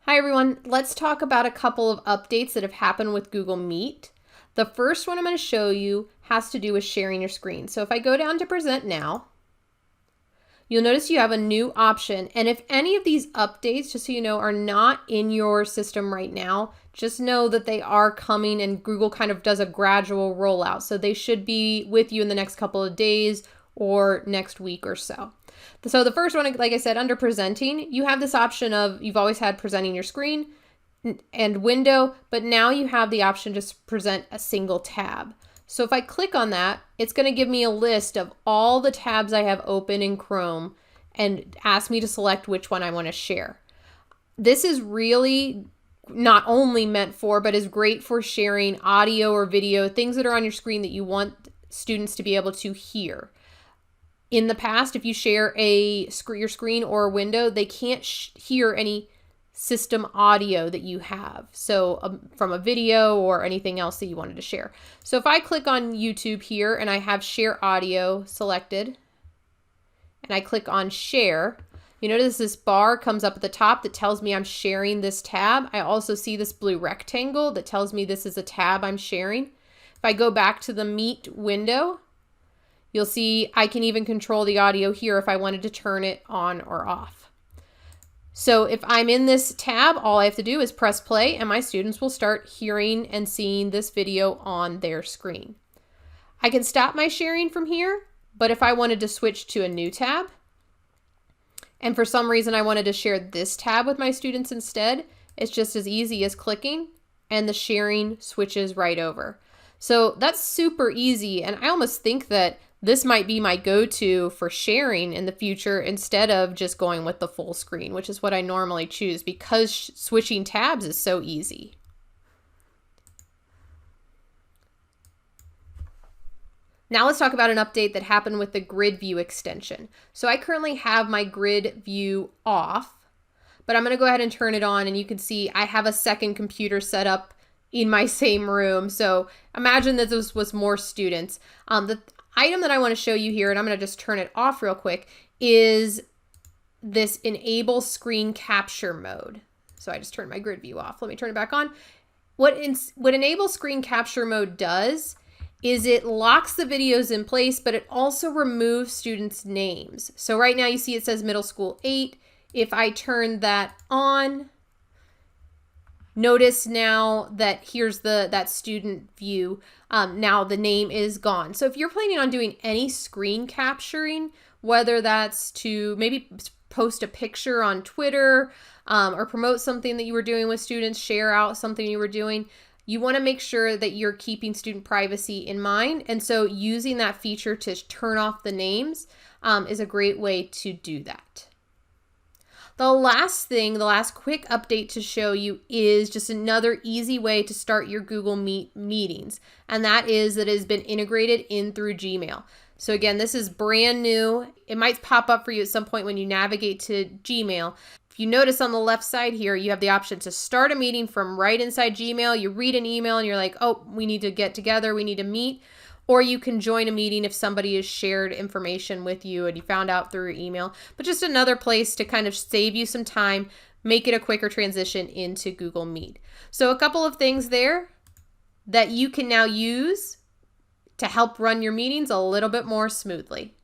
Hi everyone, let's talk about a couple of updates that have happened with Google Meet. The first one I'm going to show you has to do with sharing your screen. So if I go down to present now, you'll notice you have a new option. And if any of these updates, just so you know, are not in your system right now, just know that they are coming and Google kind of does a gradual rollout. So they should be with you in the next couple of days or next week or so. So the first one, like I said, under presenting, you have this option of, you've always had presenting your screen and window, but now you have the option to present a single tab. So if I click on that, it's going to give me a list of all the tabs I have open in Chrome and ask me to select which one I want to share. This is really not only meant for, but is great for sharing audio or video, things that are on your screen that you want students to be able to hear. In the past, if you share your screen or a window, they can't hear any system audio that you have. So from a video or anything else that you wanted to share. So if I click on YouTube here and I have share audio selected and I click on share, you notice this bar comes up at the top that tells me I'm sharing this tab. I also see this blue rectangle that tells me this is a tab I'm sharing. If I go back to the Meet window, you'll see I can even control the audio here if I wanted to turn it on or off. So if I'm in this tab, all I have to do is press play and my students will start hearing and seeing this video on their screen. I can stop my sharing from here, but if I wanted to switch to a new tab, and for some reason I wanted to share this tab with my students instead, it's just as easy as clicking and the sharing switches right over. So that's super easy, and I almost think that this might be my go-to for sharing in the future instead of just going with the full screen, which is what I normally choose because switching tabs is so easy. Now let's talk about an update that happened with the grid view extension. So I currently have my grid view off, but I'm going to go ahead and turn it on, and you can see I have a second computer set up in my same room. So imagine that this was more students. The item that I want to show you here, and I'm going to just turn it off real quick, is this enable screen capture mode. So I just turned my grid view off. Let me turn it back on. What enable screen capture mode does is it locks the videos in place, but it also removes students' names. So right now you see it says middle school 8. If I turn that on, notice now that here's that student view. Now the name is gone. So if you're planning on doing any screen capturing, whether that's to maybe post a picture on Twitter or promote something that you were doing with students, share out something you were doing, you want to make sure that you're keeping student privacy in mind. And so using that feature to turn off the names is a great way to do that. The last quick update to show you is just another easy way to start your Google Meet meetings. And that is that it has been integrated in through Gmail. So again, this is brand new. It might pop up for you at some point when you navigate to Gmail. If you notice on the left side here, you have the option to start a meeting from right inside Gmail. You read an email and you're like, oh, we need to get together, we need to meet. Or you can join a meeting if somebody has shared information with you and you found out through email. But just another place to kind of save you some time, make it a quicker transition into Google Meet. So a couple of things there that you can now use to help run your meetings a little bit more smoothly.